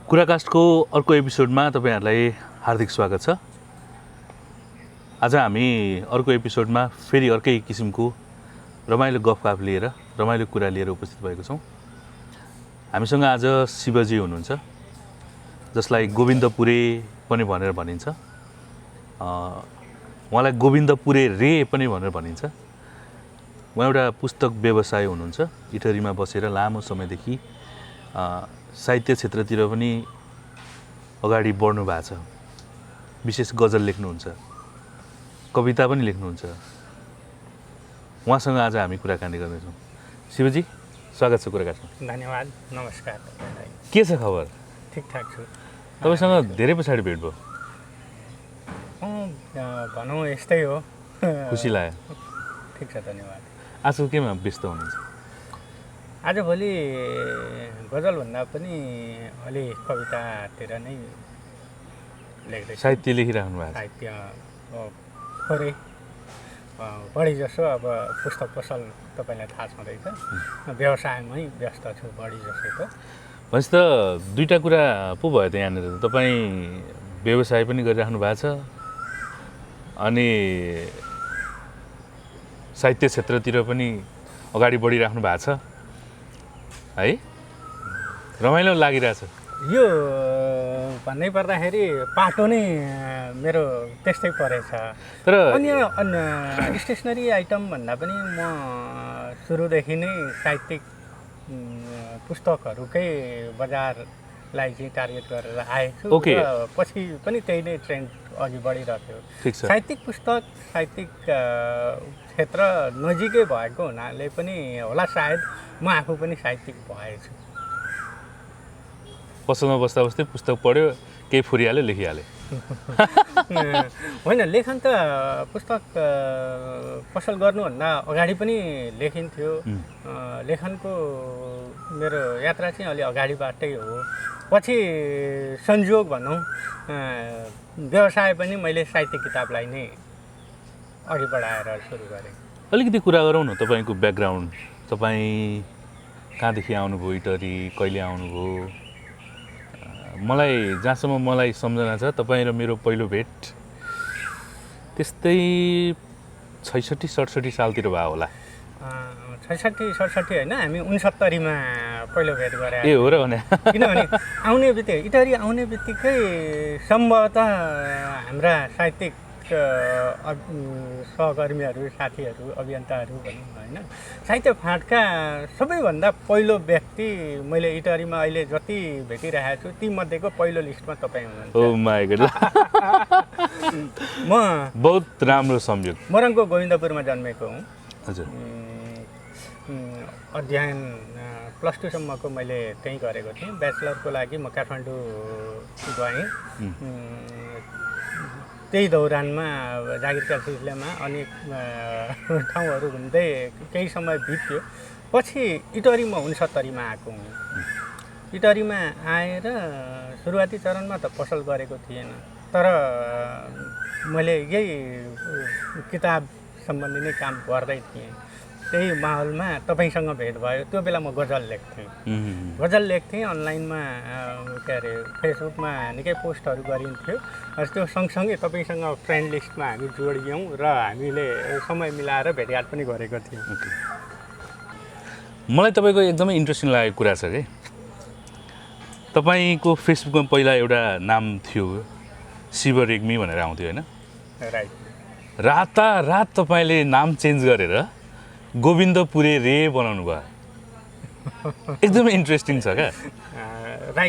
कुराकास्टको अर्को एपिसोडमा तपाईहरुलाई हार्दिक स्वागत छ। आज हामी अर्को एपिसोडमा फेरि अर्कै किसिमको रमाइलो गफगाफ लिएर रमाइलो कुरा लिएर उपस्थित भएको छौं। हामीसँग आज शिवजी हुनुहुन्छ, जसलाई गोविन्दपुरे पनि भनेर भनिन्छ। उहाँलाई गोविन्दपुरे रे पनि भनेर भनिन्छ। उहाँ एउटा पुस्तक व्यवसायी हुनुहुन्छ। इटहरीमा बसेर लामो समयदेखि साहित्य क्षेत्रतिर पनि अगाडि बढ्नु भएको छ। विशेष गजल लेख्नुहुन्छ, कविता पनि लेख्नुहुन्छ। उहाँसँग आज हामी कुराकानी गर्दैछौँ। शिवजी, स्वागत छ कुराकानीमा। धन्यवाद, नमस्कार। के छ खबर? ठिकठाक छु। तपाईसँग धेरै पछाडि भेट भयो। भनौँ यस्तै हो। खुसी लाग्यो। ठिक छ, धन्यवाद। आज केमा व्यस्त हुनुहुन्छ? आजभोलि गजलभन्दा पनि अलि कवितातिर नै लेख्दैछु। साहित्य लेखिराख्नु भएको छ? साहित्य थोरै, बढी जसो अब पुस्तक पसल तपाईँलाई थाहा छँदैछ, व्यवसायमै व्यस्त छु बढी जसो त। भनेपछि त दुईवटा कुरा पो भयो त यहाँनिर। तपाईँ व्यवसाय पनि गरिराख्नु भएको छ अनि साहित्य क्षेत्रतिर पनि अगाडि बढिराख्नु भएको छ है? रमाइलो लागिरहेछ। यो भन्नै पर्दाखेरि पाटो नै मेरो त्यस्तै परेछ। तर अन्य स्टेसनरी आइटम भन्दा पनि म सुरुदेखि नै साहित्यिक पुस्तकहरूकै बजारलाई चाहिँ टार्गेट गरेर आएको छु। ओके। र पछि पनि त्यही नै ट्रेन्ड अघि बढिरहेको ठिक छ। साहित्यिक पुस्तक, साहित्यिक क्षेत्र नजिकै भएको हुनाले पनि होला सायद म आफू पनि साहित्यिक भएछु। पसलमा बस्दा बस्दै पुस्तक पढ्यो, केही फुरिहाल्यो, लेखिहाल्यो। होइन, लेखन त पुस्तक पसल गर्नुभन्दा अगाडि पनि लेखिन्थ्यो। लेखनको मेरो यात्रा चाहिँ अलि अगाडिबाटै हो। पछि संयोग भनौँ व्यवसाय पनि मैले साहित्य किताबलाई नै अघि बढाएर सुरु गरेँ। अलिकति कुरा गरौँ न तपाईँको ब्याकग्राउन्ड। तपाईँ कहाँदेखि आउनुभयो, इटहरी कहिले आउनुभयो? जहाँसम्म मलाई सम्झना छ, तपाईँ र मेरो पहिलो भेट त्यस्तै 66-67 सालतिर भयो होला। 66-67 होइन, हामी 69मा पहिलो भेट गरेँ। ए हो र भने? किनभने इटहरी आउने बित्तिकै सम्भवतः हाम्रा साहित्यिक सहकर्मीहरू, साथीहरू, अभियन्ताहरू भनौँ होइन, साहित्य फाँटका सबैभन्दा पहिलो व्यक्ति मैले इटहरीमा अहिले जति भेटिरहेको छु तीमध्येको पहिलो लिस्टमा तपाईँ हुनुहुन्छ। Oh my god. म बहुत राम्रो संयोग। मोरङको गोविन्दपुरमा जन्मेको हुँ। हजुर। अध्ययन +2 सम्मको मैले त्यहीँ गरेको थिएँ। ब्याचलरको लागि म काठमाडौँ गएँ। त्यही दौरानमा जागिरका सिलसिलामा अनेक ठाउँहरू घुम्दै केही समय बित्यो। पछि इटहरी म 69मा आएको हुँ। इटहरीमा आएर सुरुवाती चरणमा त पसल गरेको थिएन, तर मैले यही किताब सम्बन्धी नै काम गर्दै थिएँ। त्यही माहौलमा तपाईँसँग भेट भयो। त्यो बेला म गजल लेख्थेँ। अनलाइनमा के अरे फेसबुकमा निकै पोस्टहरू गरिन्थ्यो। त्यो सँगसँगै तपाईँसँग फ्रेन्ड लिस्टमा हामी जोडियौँ र हामीले समय मिलाएर भेटघाट पनि गरेको थियौँ। मलाई तपाईँको एकदमै इन्ट्रेस्टिङ लागेको कुरा छ कि तपाईँको फेसबुकमा पहिला एउटा नाम थियो, शिव रेग्मी भनेर आउँथ्यो होइन? राइट। रातारात तपाईँले नाम चेन्ज गरेर गोविन्दपुरे रे बनाउनु भयो। एकदमै इन्ट्रेस्टिङ छ क्या।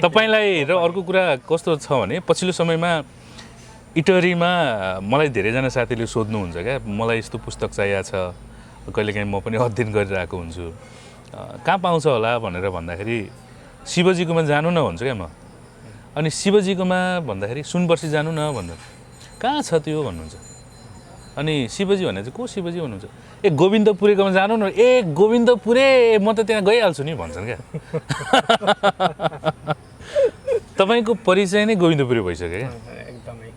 तपाईँलाई र अर्को कुरा कस्तो छ भने पछिल्लो समयमा इटहरीमा मलाई धेरैजना साथीले सोध्नुहुन्छ क्या, मलाई यस्तो पुस्तक चाहिएको छ, कहिलेकाहीँ म पनि अध्ययन गरिरहेको हुन्छु, कहाँ पाउँछ होला भनेर भन्दाखेरि शिवजीकोमा जानु न भन्छु क्या म। अनि शिवजीकोमा भन्दाखेरि सुनवर्सी जानु न भन्नु। कहाँ छ त्यो भन्नुहुन्छ। अनि शिवजी भने चाहिँ को शिवजी भन्नुहुन्छ? ए गोविन्दपुरेकोमा जानु न। ए गोविन्दपुरे, म त त्यहाँ गइहाल्छु नि भन्छन् क्या। तपाईँको परिचय नै गोविन्दपुरे भइसक्यो क्या। एकदमै।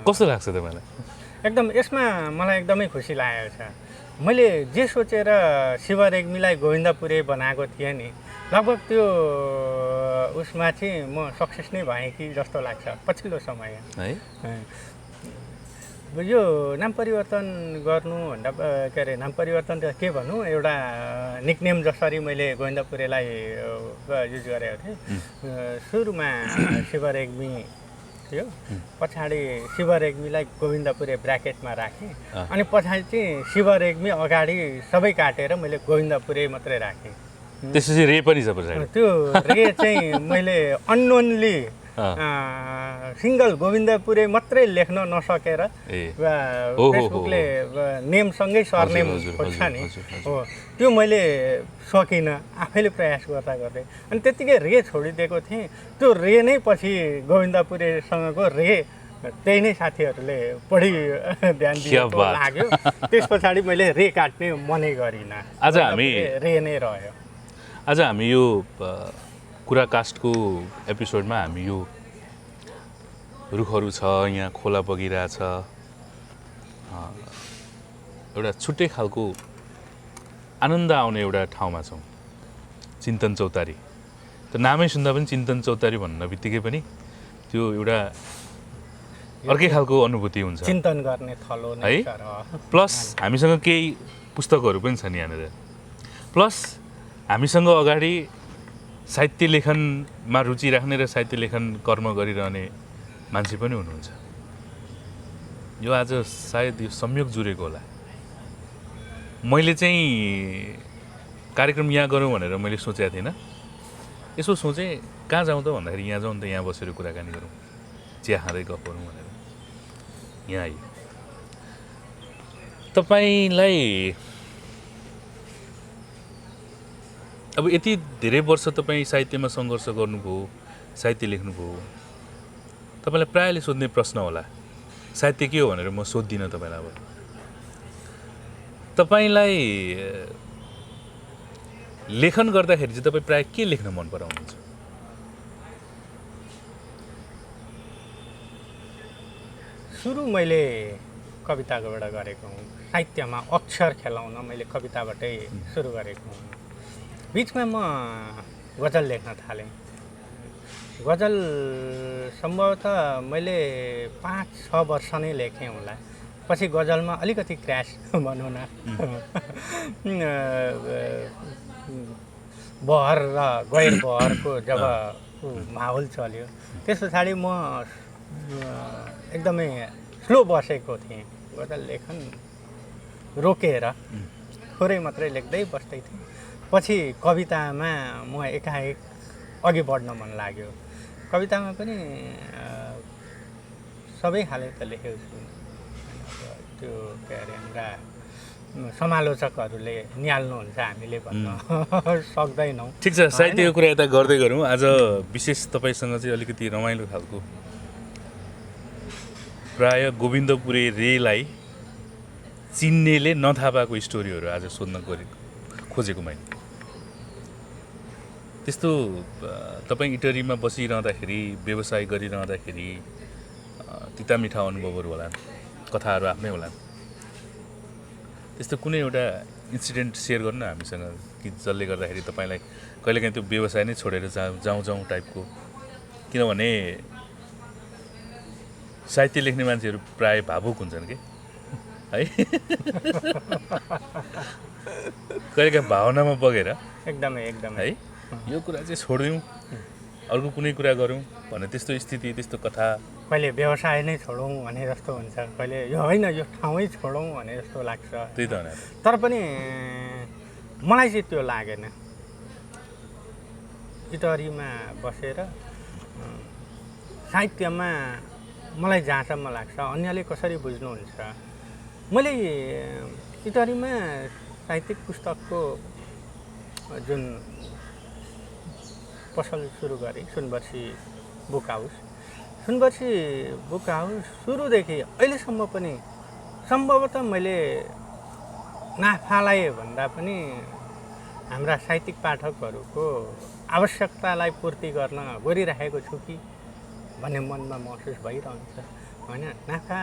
कस्तो लाग्छ तपाईँलाई? एकदम यसमा मलाई एकदमै खुसी लागेको छ। मैले जे सोचेर शिव रेग्मीलाई गोविन्दपुरे बनाएको थिएँ नि, लगभग त्यो उसमा चाहिँ म सक्सेस नै भएँ कि जस्तो लाग्छ पछिल्लो समय है। यो नाम परिवर्तन गर्नु भन्दा के अरे नाम परिवर्तन त के भनौँ एउटा निकनेम जसरी मैले गोविन्द पुरेलाई युज गरेको थिएँ। सुरुमा शिव रेग्मी थियो, पछाडि शिव रेग्मीलाई गोविन्द पुरे ब्राकेटमा राखेँ, अनि पछाडि चाहिँ शिव रेग्मी अगाडि सबै काटेर मैले गोविन्द पुरे मात्रै राखेँ। त्यसपछि रे पनि छ पछाडि। त्यो रे चाहिँ मैले अननोनली सिङ्गल गोविन्द पुरे मात्रै लेख्न नसकेर फेसबुकले नेमसँगै सरनेम खोज्छ नि, हो त्यो मैले सकिनँ आफैले प्रयास गर्दा गर्दै, अनि त्यत्तिकै रे छोडिदिएको थिएँ। त्यो रे नै पछि गोविन्द पुरेसँगको रे त्यही नै साथीहरूले बढी ध्यान दिएको लाग्यो। त्यस पछाडि मैले रे काट्ने मनै गरिनँ, आज हामी रे नै रह्यो। आज हामी यो कुराकास्टको एपिसोडमा हामी यो रुखहरू छ, यहाँ खोला बगिरहेछ, एउटा छुट्टै खालको आनन्द आउने एउटा ठाउँमा छौँ, चिन्तन चौतारी। त नामै सुन्दा पनि चिन्तन चौतारी भन्न बित्तिकै पनि त्यो एउटा अर्कै खालको अनुभूति हुन्छ, चिन्तन गर्ने थलो है। प्लस हामीसँग केही पुस्तकहरू पनि छन् यहाँनिर, प्लस हामीसँग अगाडि साहित्य लेखनमा रुचि राख्ने र साहित्य लेखन कर्म गरिरहने मान्छे पनि हुनुहुन्छ। यो आज सायद यो संयोग जुरेको होला। मैले चाहिँ कार्यक्रम यहाँ गरौँ भनेर मैले सोचेको थिइनँ, यसो सोचेँ कहाँ जाउँ त भन्दाखेरि यहाँ जाउँ त, यहाँ बसेर कुराकानी गरौँ, चिया खाँदै गफ गरौँ भनेर यहाँ आयो। तपाईँलाई अब यति धेरै वर्ष तपाईँ साहित्यमा सङ्घर्ष गर्नुभयो, साहित्य लेख्नुभयो, तपाईँलाई प्रायःले सोध्ने प्रश्न होला साहित्य के हो भनेर म सोध्दिनँ तपाईँलाई। अब तपाईँलाई लेखन गर्दाखेरि चाहिँ तपाईँ प्रायः के लेख्न मन पराउनुहुन्छ? सुरु मैले कविताबाट गरेको हुँ, साहित्यमा अक्षर खेलाउन मैले कविताबाटै सुरु गरेको हुँ। बिचमा म गजल लेख्न थालेँ। गजल सम्भवतः मैले 5-6 वर्ष नै लेखेँ होला। पछि गजलमा अलिकति क्र्यास भनौँ न, बहर र गैर बहरको जब माहौल चल्यो त्यस पछाडि म एकदमै स्लो बसेको थिएँ। गजल लेखन रोकेर थोरै मात्रै लेख्दै बस्दै थिएँ। पछि कवितामा म एकाएक अघि बढ्न मन लाग्यो। कवितामा पनि सबै खाले त लेखेको छु, त्यो के अरे हाम्रा समालोचकहरूले निहाल्नुहुन्छ, हामीले भन्न सक्दैनौँ। ठिक छ, साहित्यको कुरा यता गर्दै गरौँ। आज विशेष तपाईँसँग चाहिँ अलिकति रमाइलो खालको प्राय गोविन्द पुरे रेलाई चिन्नेले नथाहा पाएको स्टोरीहरू आज सोध्न खोजेको मैले। त्यस्तो तपाईँ इटरीमा बसिरहँदाखेरि, व्यवसाय गरिरहँदाखेरि तिता मिठा अनुभवहरू होला, कथाहरू आफ्नै होला। त्यस्तो कुनै एउटा इन्सिडेन्ट सेयर गर्नु न हामीसँग, कि जसले गर्दाखेरि तपाईँलाई कहिलेकाहीँ त्यो व्यवसाय नै छोडेर जाउँ टाइपको। किनभने साहित्य लेख्ने मान्छेहरू प्राय भावुक हुन्छन् कि है, कहिलेकाहीँ भावनामा बगेर एकदमै है यो कुरा चाहिँ छोड्यौँ, अर्को कुनै कुरा गरौँ भन्ने त्यस्तो स्थिति, त्यस्तो कथा। कहिले व्यवसाय नै छोडौँ भने जस्तो हुन्छ, कहिले यो होइन यो ठाउँै छोडौँ भने जस्तो लाग्छ। त्यही त हो। तर पनि मलाई चाहिँ त्यो लागेन। इटरीमा बसेर साहित्यमा मलाई जहाँसम्म लाग्छ, अन्यले कसरी बुझ्नुहुन्छ, मैले इटरीमा साहित्यिक पुस्तकको जुन पसल सुरु गरेँ, सुनवर्षी बुक हाउस सुरुदेखि अहिलेसम्म पनि सम्भवतः मैले नाफालाई भन्दा पनि हाम्रा साहित्यिक पाठकहरूको आवश्यकतालाई पूर्ति गर्न गरिराखेको छु कि भन्ने मनमा महसुस भइरहन्छ। होइन, नाफा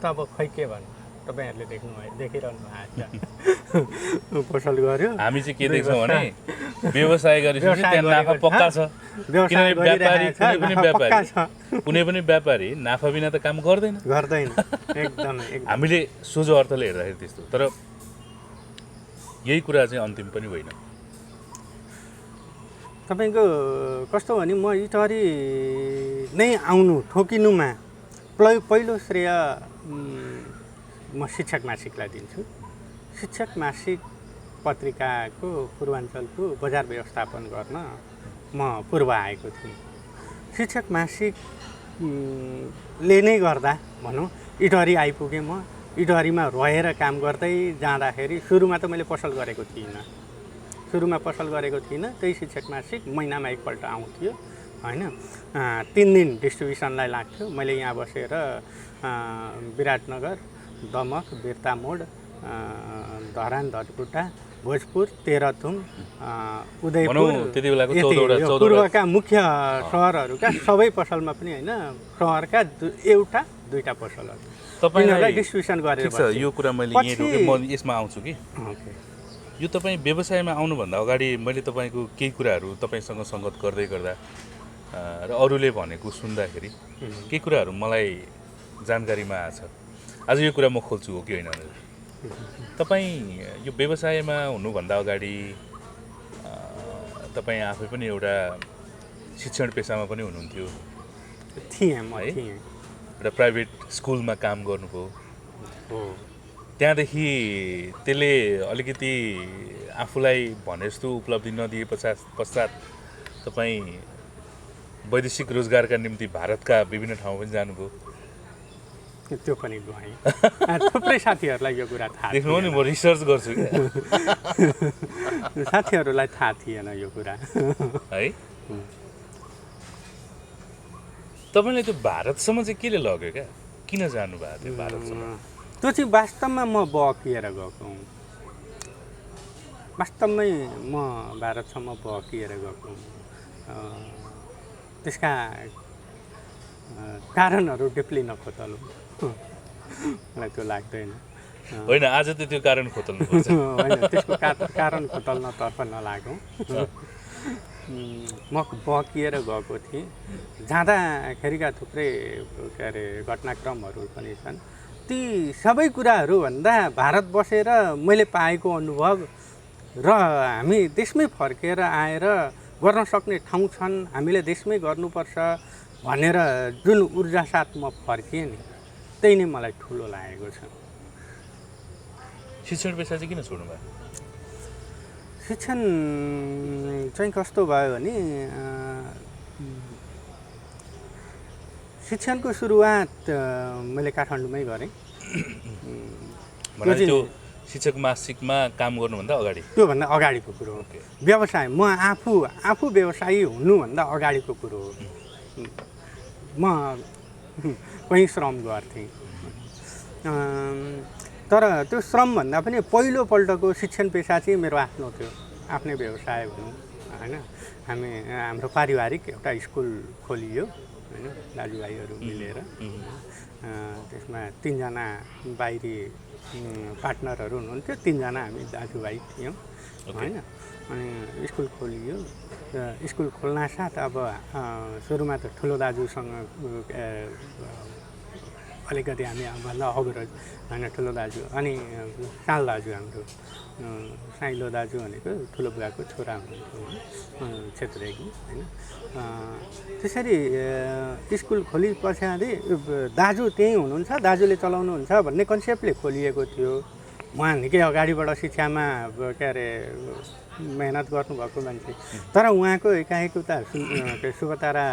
त अब खै के भन्नु, तपाईँहरूले देखिरहनु भएको छ। पसल गऱ्यो, हामी चाहिँ के देख्छौँ भने व्यवसाय गरेपछि त्यहाँ नाफा पक्का छ। किनभने व्यापारी कुनै पनि व्यापारी नाफा बिना त काम गर्दैन एकदमै। हामीले सोझो अर्थले हेर्दाखेरि त्यस्तो। तर यही कुरा चाहिँ अन्तिम पनि होइन। तपाईँको कस्तो भने म इटहरी नै आउनु ठोकिनुमा पहिलो श्रेय म शिक्षक मासिकलाई दिन्छु। शिक्षक मासिक पत्रिकाको पूर्वाञ्चलको बजार व्यवस्थापन गर्न म पूर्व आएको थिएँ। शिक्षक मासिकले नै गर्दा भनौँ इटहरी आइपुगेँ। म इटहरीमा रहेर काम गर्दै जाँदाखेरि सुरुमा त मैले पसल गरेको थिइनँ। त्यही शिक्षक मासिक महिनामा एकपल्ट आउँथ्यो होइन। 3 दिन डिस्ट्रिब्युसनलाई लाग्थ्यो। मैले यहाँ बसेर विराटनगर, दमक, बिर्तामोड, धरान, धजकुटा, भोजपुर, तेह्रथुम, उदयपुर, पूर्वका मुख्य सहरहरूका सबै पसलमा पनि होइन, सहरका एउटा दुईटा पसलहरू तपाईँलाई डिस्ट्रिब्युसन गरेर। यो कुरा मैले यहीँ रोकेँ, म यसमा आउँछु कि यो तपाईँ व्यवसायमा आउनुभन्दा अगाडि मैले तपाईँको केही कुराहरू तपाईँसँग सङ्गत गर्दै गर्दा र अरूले भनेको सुन्दाखेरि केही कुराहरू मलाई जानकारीमा आछ। आज यो कुरा म खोल्छु हो कि होइन। तपाईँ यो व्यवसायमा हुनुभन्दा अगाडि तपाईँ आफै पनि एउटा शिक्षण पेसामा पनि हुनुहुन्थ्यो। थिएँ म है। थिएँ। एउटा प्राइभेट स्कुलमा काम गर्नुभयो। त्यहाँदेखि त्यसले अलिकति आफूलाई भने जस्तो उपलब्धि नदिए पश्चात तपाईँ वैदेशिक रोजगारका निम्ति भारतका विभिन्न ठाउँमा पनि जानुभयो। त्यो पनि गएँ। थुप्रै साथीहरूलाई यो कुरा थाहा देख्नु नि, म रिसर्च गर्छु क्या। साथीहरूलाई थाहा थिएन यो कुरा है। तपाईँले त्यो भारतसम्म चाहिँ केले लग्यो क्या? किन जानुभएको थियो भारतसम्म? त्यो चाहिँ वास्तवमा म बहकिएर गएको हुँ। वास्तवमै म भारतसम्म बहकिएर गएको हुँ। त्यसका कारणहरू डिप्ली नखोतलौँ, मलाई त्यो लाग्दैन। होइन, आज त त्यो कारण खोतल्नुपर्छ। होइन, त्यसको कारण खोतल्नतर्फ नलागौँ। म बहकिएर गएको थिएँ। जाँदाखेरिका थुप्रै घटनाक्रमहरू पनि छन्। ती सबै कुराहरूभन्दा भारत बसेर मैले पाएको अनुभव र हामी देशमै फर्केर आएर गर्न सक्ने ठाउँ छन्, हामीले देशमै गर्नुपर्छ भनेर जुन ऊर्जा साथ म फर्किएँ नि, त्यही नै मलाई ठुलो लागेको छ। शिक्षण पेसा चाहिँ किन छोड्नु भयो? शिक्षण चाहिँ कस्तो भयो भने शिक्षणको सुरुवात मैले काठमाडौँमै गरेँ। त्यो शिक्षक मासिकमा काम गर्नुभन्दा अगाडि? त्योभन्दा अगाडिको कुरो हो। व्यवसाय म आफू व्यवसायी हुनुभन्दा अगाडिको कुरो हो। म कहीँ श्रम गर्थेँ, तर त्यो श्रमभन्दा पनि पहिलोपल्टको शिक्षण पेसा चाहिँ मेरो आफ्नो थियो, आफ्नै व्यवसाय भनौँ होइन। हाम्रो पारिवारिक एउटा स्कुल खोलियो होइन, दाजुभाइहरू मिलेर। त्यसमा 3 जना बाहिरी पार्टनरहरू हुनुहुन्थ्यो, 3 जना हामी दाजुभाइ थियौँ होइन। अनि स्कुल खोलियो। स्कुल खोल्नासाथ अब सुरुमा त ठुलो दाजुसँग अलिकति हामी भन्दा अग्रज होइन, ठुलो दाजु अनि सानो दाजु, हाम्रो साइलो दाजु भनेको ठुलो बुवाको छोरा हुनुहुन्थ्यो क्षेत्रीको होइन। त्यसरी स्कुल खोली पछाडि दाजु त्यहीँ हुनुहुन्छ, दाजुले चलाउनुहुन्छ भन्ने कन्सेप्टले खोलिएको थियो। उहाँ निकै अगाडिबाट शिक्षामा मेहनत गर्नुभएको मान्छे, तर उहाँको एकाएक उता शुभतारा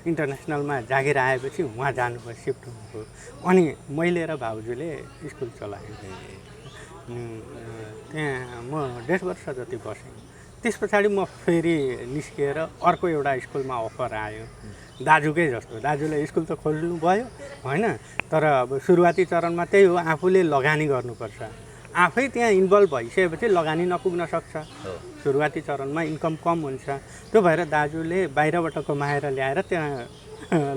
इन्टरनेसनलमा जागिर आएपछि उहाँ जानुभयो, सिफ्ट हुनुभयो। अनि मैले र भाउजूले स्कुल चलायौँ। त्यहाँ म 1.5 वर्ष जति बसेँ। त्यस पछाडि म फेरि निस्किएर अर्को एउटा स्कुलमा अफर आयो, दाजुकै जस्तो। दाजुले स्कुल त खोल्नु भयो होइन, तर अब सुरुवाती चरणमा त्यही हो, आफूले लगानी गर्नुपर्छ। आफै त्यहाँ इन्भल्भ भइसकेपछि लगानी नपुग्न सक्छ। सुरुवाती चरणमा इन्कम कम हुन्छ। त्यो भएर दाजुले बाहिरबाट कमाएर ल्याएर त्यहाँ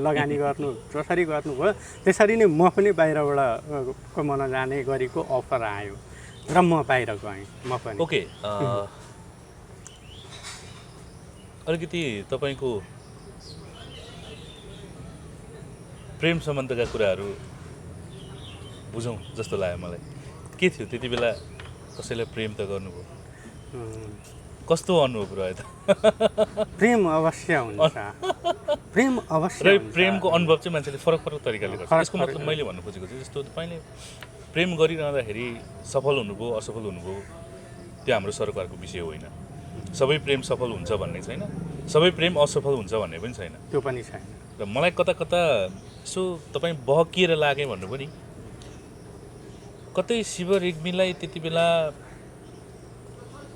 लगानी गर्नु जसरी गर्नुभयो, त्यसरी नै म पनि बाहिरबाट कमाउन जाने गरेको अफर आयो र म बाहिर गएँ। म पनि ओके, अलिकति तपाईँको प्रेम सम्बन्धका कुराहरू बुझौँ जस्तो लाग्यो मलाई। के थियो त्यति बेला, कसैलाई प्रेम त गर्नुभयो, कस्तो अनुभव रह्यो त? प्रेम अवश्य हुन्छ, प्रेम अवश्य र हुन्छ। प्रेमको अनुभव चाहिँ मान्छेले फरक फरक तरिकाले गर्छ। यसको मतलब मैले भन्नु खोजेको चाहिँ जस्तो तपाईँले प्रेम गरिरहँदाखेरि सफल हुनुभयो असफल हुनुभयो त्यो हाम्रो सरकारको विषय होइन। सबै प्रेम सफल हुन्छ भन्ने छैन, सबै प्रेम असफल हुन्छ भन्ने पनि छैन। त्यो पनि छैन। र मलाई कता कता यसो तपाईँ बहकिएर लागे भन्नु पनि, कतै शिव रेग्मीलाई त्यति बेला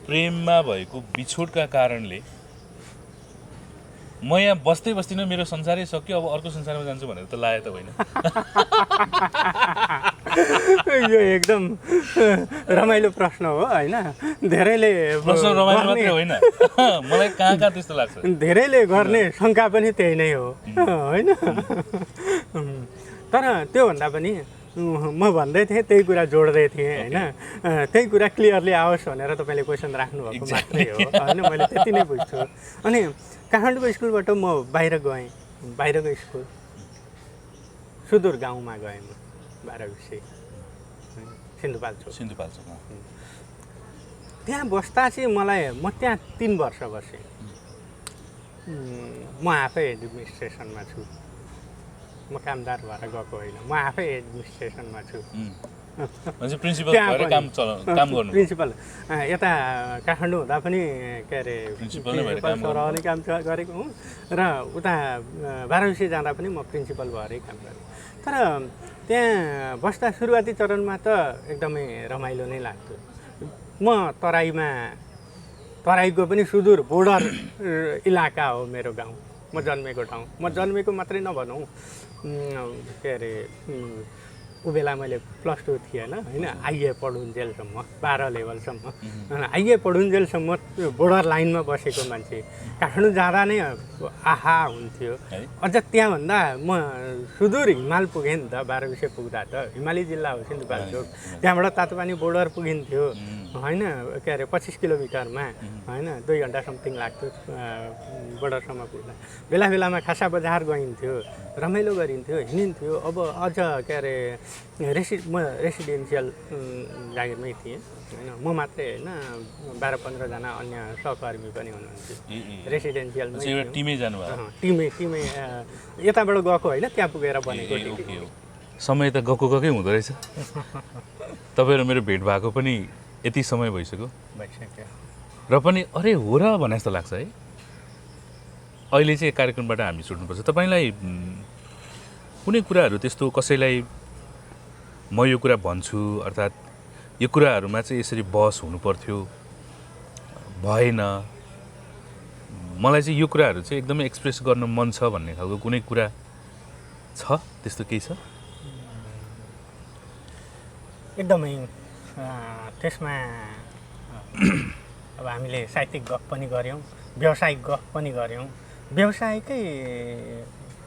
प्रेममा भएको बिछोडका कारणले म यहाँ बस्दै बस्दिनँ, मेरो संसारै सक्यो, अब अर्को संसारमा जान्छु भनेर त लागेको त होइन। यो एकदम रमाइलो प्रश्न हो होइन। धेरैले प्रश्न रमाइलो मात्रै होइन, मलाई कहाँ कहाँ त्यस्तो लाग्छ। धेरैले गर्ने शङ्का पनि त्यही नै हो होइन। तर त्योभन्दा पनि म भन्दै थिएँ, त्यही कुरा जोड्दै थिएँ होइन। त्यही कुरा क्लियरली आओस् भनेर तपाईँले क्वेसन राख्नुभएको मात्रै हो होइन। मैले त्यति नै बुझ्छु। अनि काठमाडौँको स्कुलबाट म बाहिर गएँ, बाहिरको स्कुल सुदूर गाउँमा गएँ म 12 विषय सिन्धुपाल्चोक। त्यहाँ बस्दा चाहिँ म त्यहाँ 3 वर्ष बसेँ। म आफै एडमिनिस्ट्रेसनमा छु, म कामदार भएर गएको होइन, म आफै एडमिनिस्ट्रेसनमा छु। प्रिन्सिपल प्रिन्सिपल यता काठमाडौँ हुँदा पनि के अरे प्रिन्सिपल सरहले काम गरेको हुँ र उता 12 विषय जाँदा पनि म प्रिन्सिपल भएरै काम गरेँ। तर त्यहाँ बस्दा सुरुवाती चरणमा त एकदमै रमाइलो नै लाग्थ्यो। म तराईको पनि सुदूर बोर्डर इलाका हो मेरो गाउँ, म जन्मेको ठाउँ। म जन्मेको मात्रै नभनौँ, के अरे ऊ बेला मैले +2 थिएन होइन, आइए पढुन्जेलसम्म 12 लेभलसम्म आइए पढुन्जेलसम्म बोर्डर लाइनमा बसेको मान्छे। काठमाडौँ जाँदा नै आहा हुन्थ्यो। अझ त्यहाँभन्दा म सुदूर हिमाल पुगेँ नि त। 12 विषय पुग्दा त हिमाली जिल्ला हो सिन्धुपाल्चोक, त्यहाँबाट तातोपानी बोर्डर पुगिन्थ्यो होइन। के अरे 25 किलोमिटरमा होइन, 2 घन्टा समथिङ लाग्थ्यो बोर्डरसम्म पुग्दा। बेला बेलामा खासा बजार गइन्थ्यो, रमाइलो गरिन्थ्यो, हिँडिन्थ्यो। अब अझ के अरे म रेसिडेन्सियल जागिरमै थिएँ होइन। म मात्रै होइन, 12-15 जना अन्य सहकर्मी पनि हुनुहुन्थ्यो रेसिडेन्सियलमै। टिमै यताबाट गएको होइन, त्यहाँ पुगेर बनेको टिम। समय त गएकै हुँदो रहेछ। तपाईँ र मेरो भेट भएको पनि यति समय भइसक्यो र पनि अरे हो र भने जस्तो लाग्छ है। अहिले चाहिँ कार्यक्रमबाट हामी छुट्नुपर्छ। तपाईँलाई कुनै कुराहरू त्यस्तो कसैलाई म यो कुरा भन्छु अर्थात् यो कुराहरूमा चाहिँ यसरी बहस हुनुपर्थ्यो भएन, मलाई चाहिँ यो कुराहरू चाहिँ एकदमै एक्सप्रेस गर्न मन छ भन्ने खालको कुनै कुरा छ? त्यस्तो केही छ? एकदमै त्यसमा अब हामीले साहित्यिक गफ पनि गऱ्यौँ, व्यावसायिक गफ पनि गऱ्यौँ। व्यवसायकै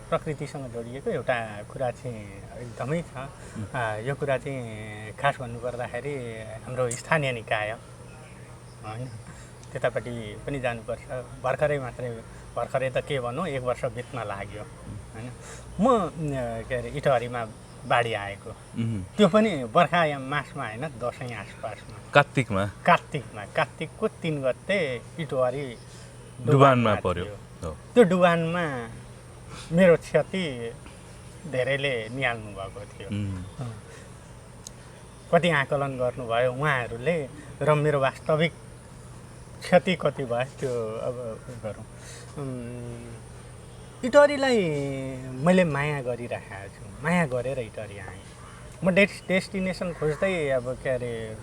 प्रकृतिसँग जोडिएको एउटा कुरा चाहिँ एकदमै छ। यो कुरा चाहिँ खास भन्नुपर्दाखेरि हाम्रो स्थानीय निकाय होइन, त्यतापट्टि पनि जानुपर्छ। भर्खरै त के भनौँ, 1 वर्ष बित्न लाग्यो होइन। म के अरे इटहरीमा बाढी आएको, त्यो पनि बर्खा मासमा होइन, दसैँ आसपासमा, कात्तिकको 3 गते इटहरी डुबानमा पर्यो। त्यो डुबानमा मेरो क्षति धेरैले निहाल्नु भएको थियो। कति आकलन गर्नुभयो उहाँहरूले र मेरो वास्तविक क्षति कति भयो त्यो अब गरौँ। इटहरीलाई मैले माया गरिराखेको छु, माया गरेर इटहरी आएँ। म डेस्टिनेसन खोज्दै अब के अरे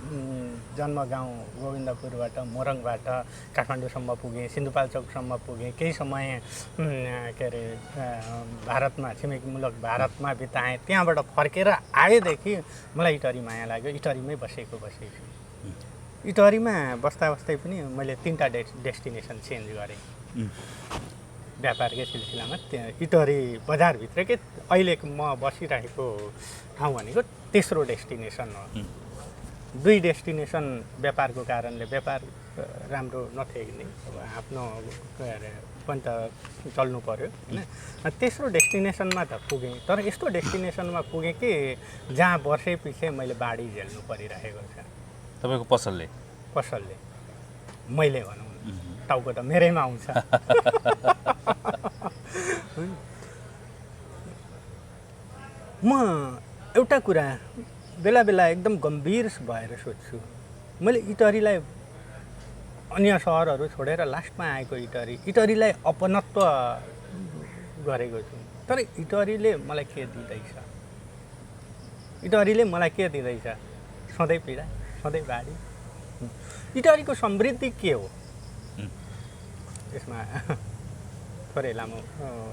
जन्मगाउँ गोविन्दपुरबाट मोरङबाट काठमाडौँसम्म पुगेँ, सिन्धुपाल्चोकसम्म पुगेँ। केही समय के अरे भारतमा, छिमेकी मुलुक भारतमा बिताएँ। त्यहाँबाट फर्केर आएदेखि मलाई इटहरी माया लाग्यो। इटहरीमै बसेको छु। इटहरीमा बस्दै पनि मैले 3टा डेस्टिनेसन चेन्ज गरेँ व्यापारकै सिलसिलामा। त्यहाँ इटहरी बजारभित्रकै अहिले म बसिरहेको ठाउँ भनेको तेस्रो डेस्टिनेसन हो। 2 डेस्टिनेसन व्यापारको कारणले, व्यापार राम्रो नथिए नि अब आफ्नो पनि त चल्नु पर्यो होइन। तेस्रो डेस्टिनेसनमा त पुगेँ, तर यस्तो डेस्टिनेसनमा पुगेँ कि जहाँ वर्षै पछि मैले बाढी झेल्नु परिरहेको छ। तपाईँको पसलले मैले भनौँ टाउको त मेरैमा आउँछ। म एउटा कुरा बेला बेला एकदम गम्भीर भएर सोध्छु, मैले इटहरीलाई अन्य सहरहरू छोडेर लास्टमा आएको इटहरीलाई अपनत्व गरेको छु, तर इटहरीले मलाई के दिँदैछ? इटहरीले मलाई के दिँदैछ? सधैँ पीडा, सधैँ बाढी। इटहरीको समृद्धि के हो? यसमा थोरै लामो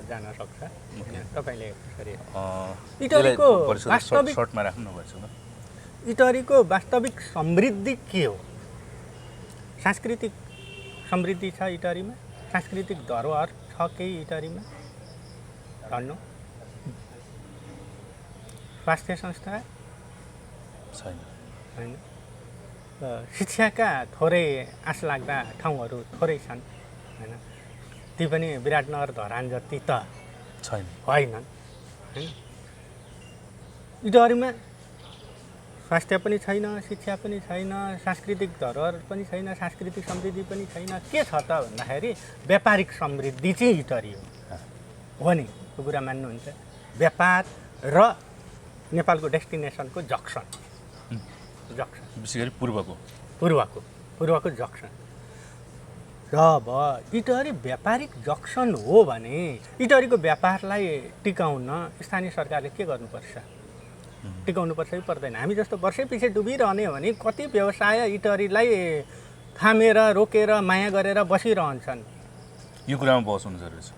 जान सक्छ तपाईँले इटहरीको वास्तविक समृद्धि के हो? सांस्कृतिक समृद्धि छ इटहरीमा? सांस्कृतिक धरोहर छ केही इटहरीमा? भन्नु। स्वास्थ्य संस्था छैन होइन। शिक्षाका थोरै आश लाग्दा ठाउँहरू थोरै छन् होइन, ती पनि विराटनगर धरान जति त होइनन् होइन। इटहरीमा स्वास्थ्य पनि छैन, शिक्षा पनि छैन, सांस्कृतिक धरोहर पनि छैन, सांस्कृतिक समृद्धि पनि छैन। के छ त भन्दाखेरि व्यापारिक समृद्धि चाहिँ इटहरी हो नि, त्यो कुरा मान्नुहुन्छ? व्यापार र नेपालको डेस्टिनेसनको जक्सन विशेष गरी पूर्वको जक्सन। जब इटहरी व्यापारिक जक्सन हो भने इटहरीको व्यापारलाई टिकाउन स्थानीय सरकारले के गर्नुपर्छ? टिकाउनुपर्छ कि पर्दैन? हामी जस्तो वर्षै पछि डुबिरहने हो भने कति व्यवसाय इटहरीलाई थामेर रोकेर माया गरेर बसिरहन्छन्। यो कुरामा बहस हुनु जरुरी छ।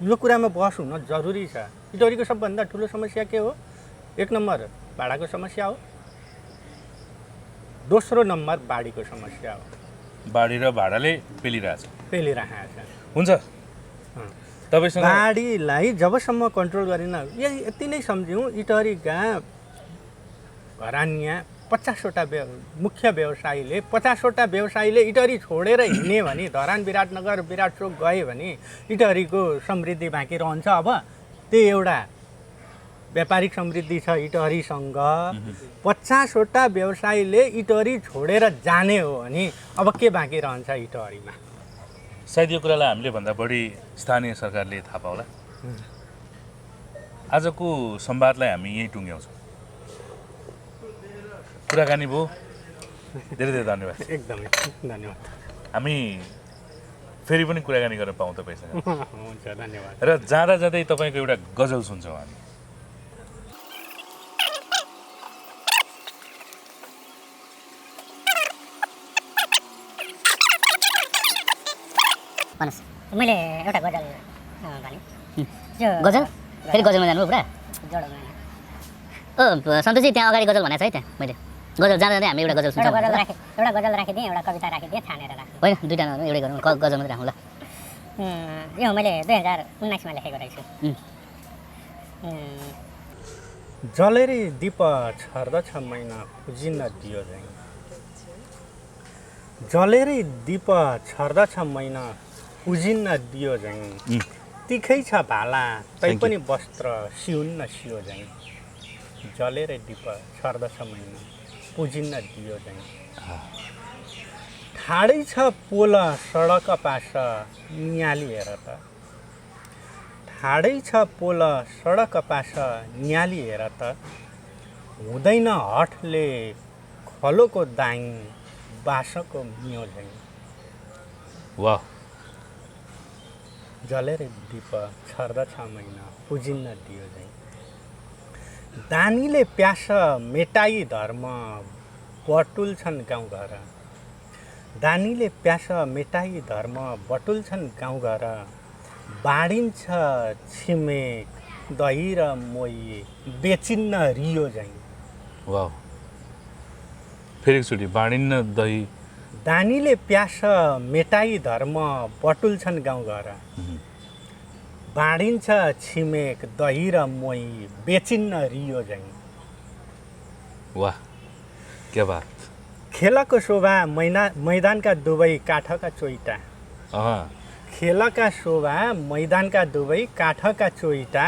यो कुरामा बहस हुन जरुरी छ। इटहरीको सबभन्दा ठुलो समस्या के हो? 1 नम्बर भाडाको समस्या हो, दोस्रो नम्बर बाढीको समस्या हो। बाढी र भाडाले पेलिरहेछ। हुन्छ। तपाईसँग बाढीलाई जबसम्म कन्ट्रोल गरिन, यति नै सम्झौँ, इटहरीका घरानिया 50वटा मुख्य व्यवसायीले 50वटा व्यवसायीले इटहरी छोडेर हिँड्ने भने, धरान विराटनगर विराटचोक गए भने इटहरीको समृद्धि बाँकी रहन्छ। अब त्यही एउटा व्यापारिक समृद्धि छ इटहरीसँग। 50वटा व्यवसायीले इटहरी छोडेर जाने हो भने अब के बाँकी रहन्छ इटहरीमा? सायद यो कुरालाई हामीले भन्दा बढी स्थानीय सरकारले थाहा पाउला। आजको संवादलाई हामी यहीँ टुङ्ग्याउँछौँ। कुराकानी भयो, धेरै धेरै धन्यवाद। एकदमै धन्यवाद। हामी फेरि पनि कुराकानी गर्न पाउँ तपाईँसँग। हुन्छ, धन्यवाद। र जाँदा जाँदै तपाईँको एउटा गजल सुन्छौँ हामी। मैले एउटा गजल भने गजल फेरि गजलमा जानु पुरा सन्तोषजी त्यहाँ अगाडि गजल भनेको छ है। त्यहाँ मैले गजल जाँदा जाँदै हामी एउटा गजल सुन्छौँ। एउटा गजल राखिदिएँ, एउटा कविता राखिदिएँ, छानेर राखेँ। होइन, दुईवटा एउटै गरौँ, गजल मात्रै राखौँ ल। यो मैले 2019मा लेखेको रहेछु। जलेरै दीप छर्दछ मैना पुजिन दियो झैँ, जलेरै दीप छर्दछ मैना पुजिन्न दियो झैँ, तिखै छ भाला तैपनि वस्त्र सिउन्न सियो झैँ, जलेरै दीप छर्दछ मैना पुजिन्न दियो झैँ, ठाडै छ पोल सडक पास नियाली हेर त, ठाडै छ पोल सडक पास नियाली हेर त, हुँदैन हठले खलोको दाङ बाँसको मियो झैँ। वाह। जलेर दीप छर्दछ मैना पुजिन्न दियो झैँ, दानीले प्यास मेटाई धर्म बटुल्छन् गाउँघर, दानीले प्यास मेटाई धर्म बटुल्छन् गाउँघर, बाँडिन्छ छिमेक दही र मोही बेचिन्न रियो झैँ। वाह। फेरि एकचोटि बाँडिन्न दही, दानीले प्यास मेटाई धर्म बटुल्छन् गाउँघर, बाँडिन्छ छिमेक दही र मोही बेचिन्न रियो झैँ। वाह, क्या बात। खेलको शोभा मैदानका दुवै काठका चोइटा, खेलका शोभा मैदानका दुवै काठका चोइटा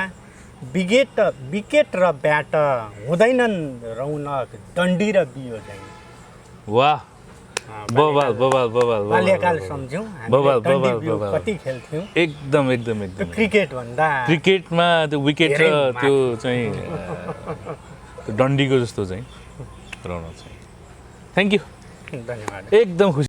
विकेट र ब्याट हुँदैनन् रौनक डन्डी र बियो चाहिँ वाह बबाल बबाल बबाल बाल्यकाल सम्झ्यौँ बबाल, हामीले डन्डी बबाल, बियो बबाल। कति खेल्थ्यौँ एकदम एकदम त्यो एकदम क्रिकेट भन्दा क्रिकेटमा त्यो विकेट र धेरै त्यो चाहिँ त्यो डन्डीको जस्तो चाहिँ रौनक छ थ्याङ्क यू धन्यवाद एकदम खुसी